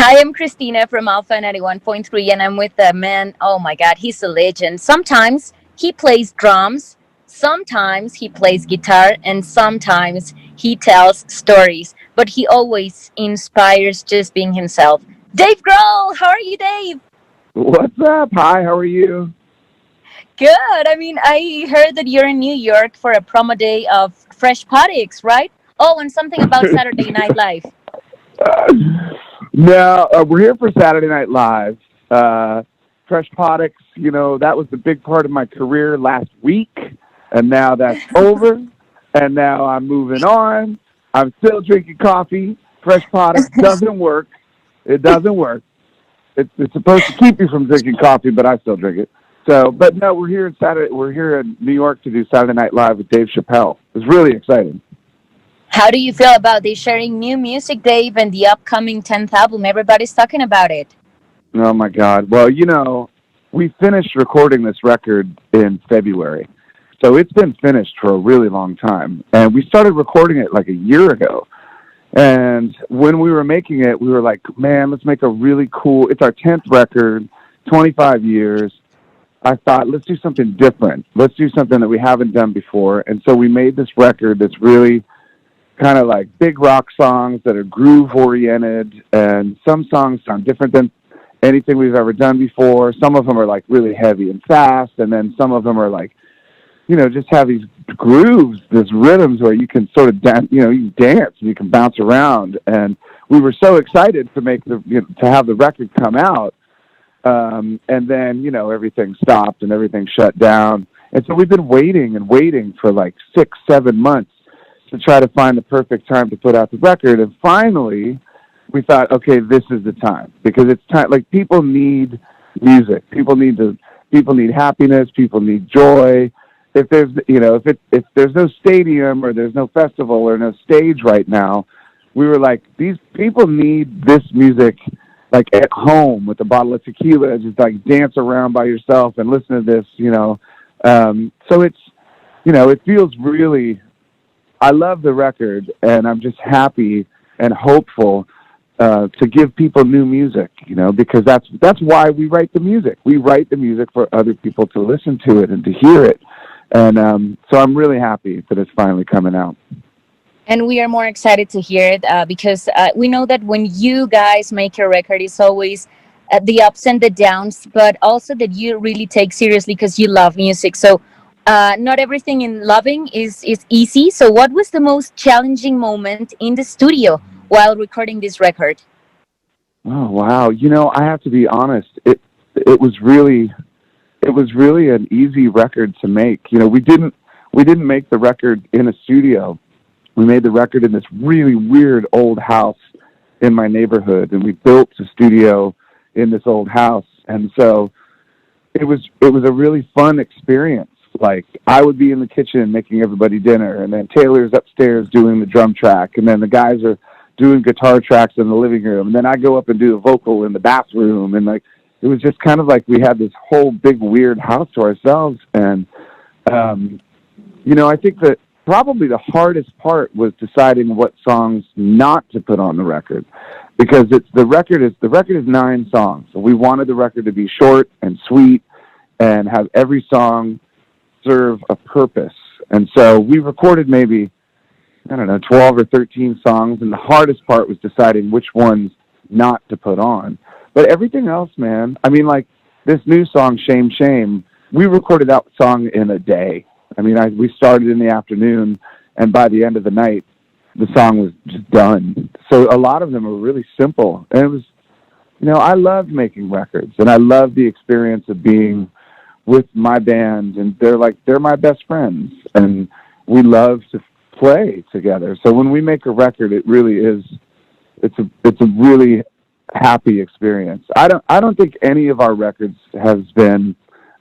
Hi, I'm Cristina from Alpha 91.3, and I'm with a man. Oh my God, he's a legend. Sometimes he plays drums, sometimes he plays guitar, and sometimes he tells stories, but he always inspires just being himself. Dave Grohl, how are you, Dave? What's up? Hi, how are you? Good. I mean, I heard that you're in New York for a promo day of Fresh Poetics, right? Oh, and something about Saturday Night Live. No, we're here for Saturday Night Live. Fresh Products, that was the big part of my career last week, and now that's over, and now I'm moving on. I'm still drinking coffee. Fresh Products doesn't work. It doesn't work. It's supposed to keep you from drinking coffee, but I still drink it. So, but no, we're here in Saturday. We're here in New York to do Saturday Night Live with Dave Chappelle. It's really exciting. How do you feel about this sharing new music, Dave, and the upcoming 10th album? Everybody's talking about it. Oh my God. Well, we finished recording this record in February. So it's been finished for a really long time. And we started recording it like a year ago. And when we were making it, we were like, man, let's make a really cool, it's our 10th record, 25 years. I thought, let's do something different. Let's do something that we haven't done before. And so we made this record that's really kind of like big rock songs that are groove oriented. And some songs sound different than anything we've ever done before. Some of them are like really heavy and fast. And then some of them are like, just have these grooves, these rhythms where you can sort of dance, you can dance and you can bounce around. And we were so excited to make to have the record come out. And then, everything stopped and everything shut down. And so we've been waiting and waiting for like 6, 7 months to try to find the perfect time to put out the record. And finally, we thought, okay, this is the time, because it's time. Like, people need music. People need happiness. People need joy. If there's, if there's no stadium or there's no festival or no stage right now, we were like, these people need this music, like at home with a bottle of tequila, just like dance around by yourself and listen to this, So it's, it feels really, I love the record, and I'm just happy and hopeful to give people new music, because that's why we write the music. We write the music for other people to listen to it and to hear it. And so I'm really happy that it's finally coming out. And we are more excited to hear it because we know that when you guys make a record, it's always the ups and the downs, but also that you really take seriously because you love music. So not everything in loving is easy. So what was the most challenging moment in the studio while recording this record? Oh wow! I have to be honest. It was really an easy record to make. We didn't make the record in a studio. We made the record in this really weird old house in my neighborhood, and we built a studio in this old house. And so it was a really fun experience. Like, I would be in the kitchen making everybody dinner, and then Taylor's upstairs doing the drum track, and then the guys are doing guitar tracks in the living room, and then I go up and do the vocal in the bathroom, and like, it was just kind of like we had this whole big weird house to ourselves. And I think that probably the hardest part was deciding what songs not to put on the record, because the record is 9 songs. So we wanted the record to be short and sweet and have every song serve a purpose. And so we recorded maybe, I don't know, 12 or 13 songs, and the hardest part was deciding which ones not to put on. But everything else, man, I mean, like this new song, Shame, Shame, we recorded that song in a day. I mean, we started in the afternoon, and by the end of the night, the song was just done. So a lot of them were really simple. And it was, I loved making records, and I love the experience of being with my band, and they're my best friends, and we love to play together. So when we make a record, it really is, it's a really happy experience. I don't think any of our records has been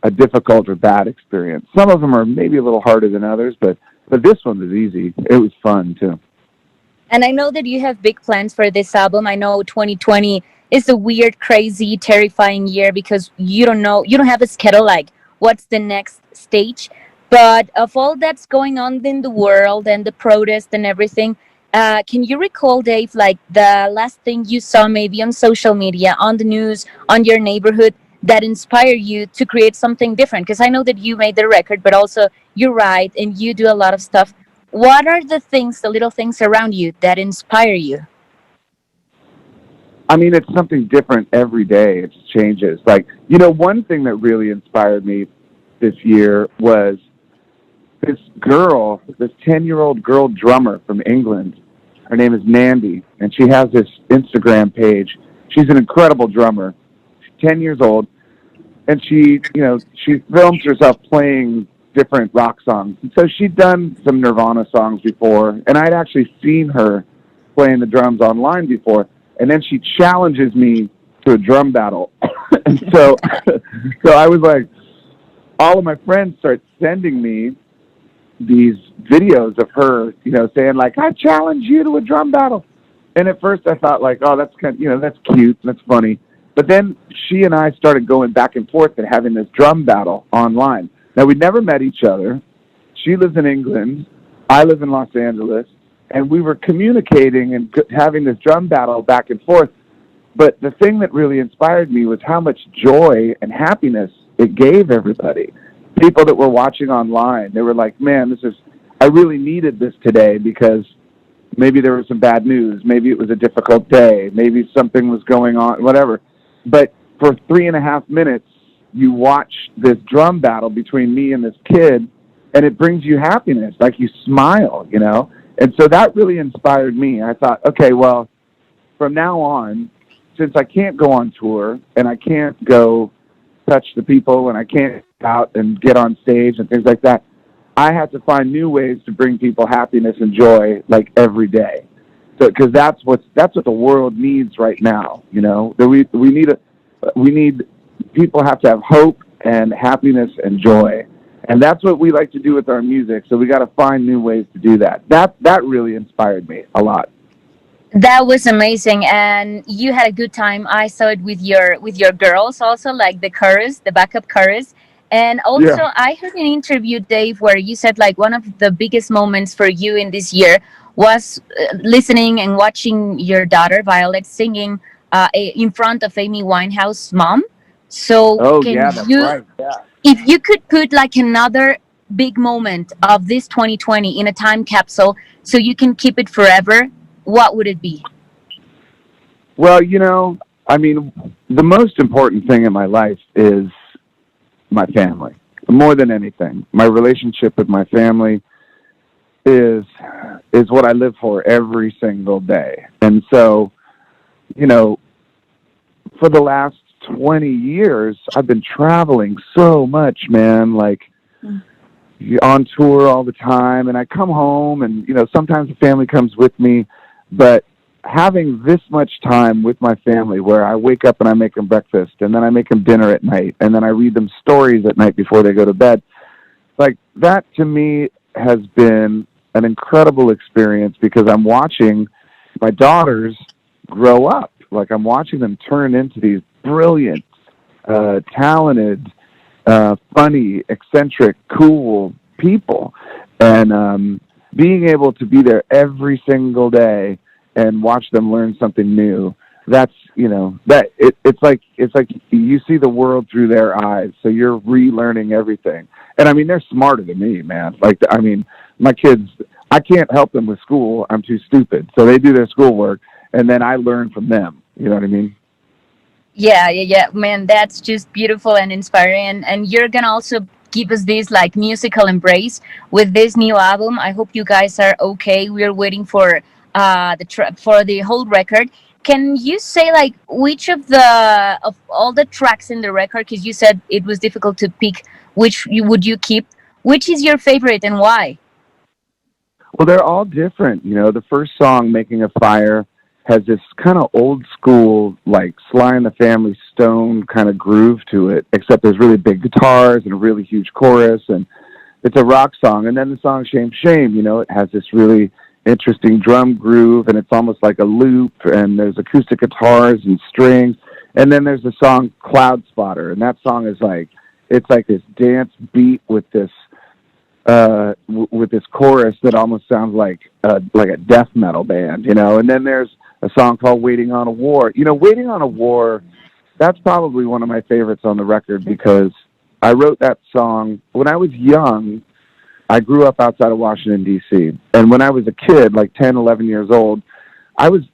a difficult or bad experience. Some of them are maybe a little harder than others, but this one was easy. It was fun too. And I know that you have big plans for this album. I know 2020 is a weird, crazy, terrifying year because you don't have a schedule like what's the next stage. But of all that's going on in the world and the protest and everything, Can you recall, Dave, like the last thing you saw maybe on social media, on the news, on your neighborhood that inspired you to create something different? Because I know that you made the record, but also you write and you do a lot of stuff. What are the things, the little things around you that inspire you? I mean, it's something different every day. It changes. Like, one thing that really inspired me this year was this girl, this 10-year-old girl drummer from England. Her name is Mandy, and she has this Instagram page. She's an incredible drummer. She's 10 years old, and she films herself playing different rock songs. And so she'd done some Nirvana songs before, and I'd actually seen her playing the drums online before. And then she challenges me to a drum battle. And so I was like, all of my friends start sending me these videos of her, saying like, I challenge you to a drum battle. And at first I thought like, oh, that's that's cute, that's funny. But then she and I started going back and forth and having this drum battle online. Now, we never met each other. She lives in England. I live in Los Angeles. And we were communicating and having this drum battle back and forth. But the thing that really inspired me was how much joy and happiness it gave everybody. People that were watching online, they were like, man, I really needed this today because maybe there was some bad news. Maybe it was a difficult day. Maybe something was going on, whatever. But for 3.5 minutes, you watch this drum battle between me and this kid, and it brings you happiness. Like you smile, And so that really inspired me. I thought, okay, well, from now on, since I can't go on tour and I can't go touch the people and I can't go out and get on stage and things like that, I have to find new ways to bring people happiness and joy like every day. So, because that's what the world needs right now. That we need people have to have hope and happiness and joy. And that's what we like to do with our music. So we got to find new ways to do that. That really inspired me a lot. That was amazing, and you had a good time. I saw it with your girls also, like the chorus, the backup chorus. And also, Yeah. I heard an interview, Dave, where you said like one of the biggest moments for you in this year was listening and watching your daughter Violet singing in front of Amy Winehouse's mom. So, Oh, can yeah, that's you, right. Yeah. if you could put like another big moment of this 2020 in a time capsule so you can keep it forever, what would it be? Well, I mean, the most important thing in my life is my family. More than anything, my relationship with my family is what I live for every single day. And so, you know, for the last 20 years, I've been traveling so much, man, like on tour all the time. And I come home and, sometimes the family comes with me, but having this much time with my family where I wake up and I make them breakfast and then I make them dinner at night and then I read them stories at night before they go to bed, like that to me has been an incredible experience because I'm watching my daughters grow up. Like I'm watching them turn into these brilliant, talented, funny, eccentric, cool people. And being able to be there every single day and watch them learn something new, that's, it's like you see the world through their eyes. So you're relearning everything. And I mean, they're smarter than me, man. Like, I mean, my kids, I can't help them with school. I'm too stupid. So they do their schoolwork and then I learn from them. You know what I mean? Yeah, man, that's just beautiful and inspiring. And you're gonna also give us this like musical embrace with this new album. I hope you guys are okay. We're waiting for for the whole record. Can you say like which of all the tracks in the record? Because you said it was difficult to pick which you would you keep. Which is your favorite and why? Well, they're all different. The first song, Making a Fire, has this kind of old school, like Sly and the Family Stone kind of groove to it, except there's really big guitars and a really huge chorus, and it's a rock song. And then the song Shame, Shame, it has this really interesting drum groove, and it's almost like a loop, and there's acoustic guitars and strings. And then there's the song Cloud Spotter, and that song is like, it's like this dance beat with this with this chorus that almost sounds like a death metal band, you know. And then there's a song called "Waiting on a War." You know, "Waiting on a War." That's probably one of my favorites on the record because I wrote that song when I was young. I grew up outside of Washington, D.C. And when I was a kid, like 10, 11 years old,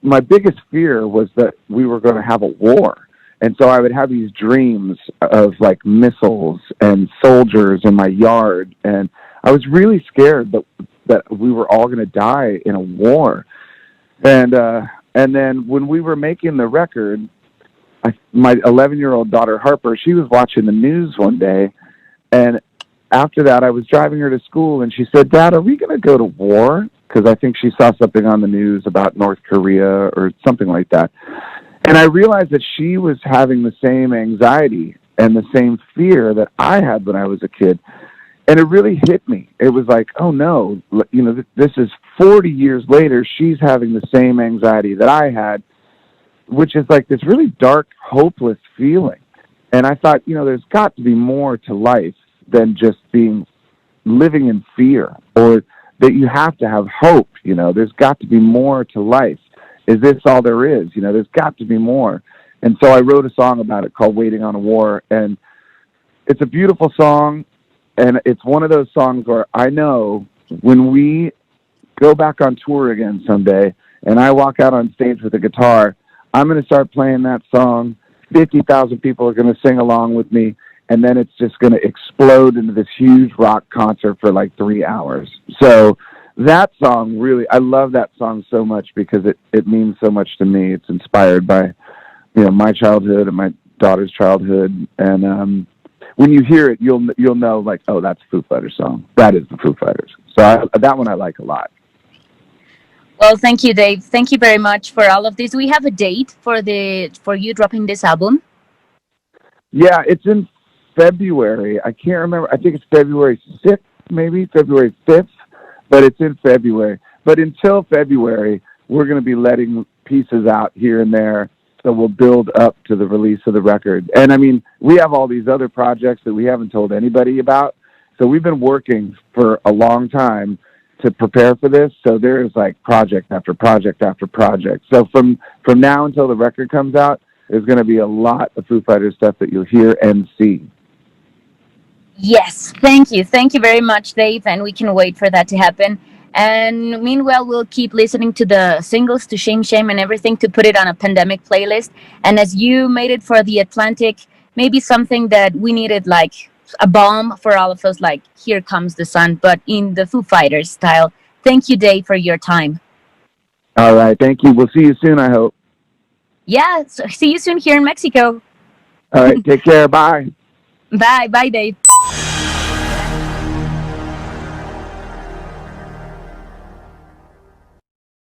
my biggest fear was that we were going to have a war. And so I would have these dreams of like missiles and soldiers in my yard. And I was really scared that we were all going to die in a war. And then when we were making the record, my 11-year-old daughter, Harper, she was watching the news one day. And after that, I was driving her to school, and she said, "Dad, are we going to go to war?" Because I think she saw something on the news about North Korea or something like that. And I realized that she was having the same anxiety and the same fear that I had when I was a kid. And it really hit me. It was like, oh, no, you know, this is 40 years later. She's having the same anxiety that I had, which is like this really dark, hopeless feeling. And I thought, you know, there's got to be more to life than just living in fear, or that you have to have hope. You know, there's got to be more to life. Is this all there is? You know, there's got to be more. And so I wrote a song about it called "Waiting on a War." And it's a beautiful song. And it's one of those songs where I know when we go back on tour again someday and I walk out on stage with a guitar, I'm going to start playing that song. 50,000 people are going to sing along with me. And then it's just going to explode into this huge rock concert for like 3 hours. So that song really, I love that song so much because it means so much to me. It's inspired by, you know, my childhood and my daughter's childhood. And when you hear it, you'll know like, oh, that's a Foo Fighters song. That is the Foo Fighters. So that one I like a lot. Well, thank you, Dave. Thank you very much for all of this. We have a date for you dropping this album. Yeah, it's in February. I can't remember. I think it's February 6th, maybe February 5th, but it's in February. But until February, we're going to be letting pieces out here and there, so we'll build up to the release of the record. And I mean, we have all these other projects that we haven't told anybody about. So we've been working for a long time to prepare for this. So there's like project after project after project. So from now until the record comes out, there's going to be a lot of Foo Fighters stuff that you'll hear and see. Yes, thank you. Thank you very much, Dave. And we can wait for that to happen. And meanwhile, we'll keep listening to the singles, to Shame Shame and everything, to put it on a pandemic playlist. And as you made it for the Atlantic, maybe something that we needed, like a bomb for all of us, like Here Comes the Sun, but in the Foo Fighters style. Thank you, Dave, for your time. All right. Thank you. We'll see you soon, I hope. Yeah, so see you soon here in Mexico. All right. Take care. Bye. Bye. Bye, Dave.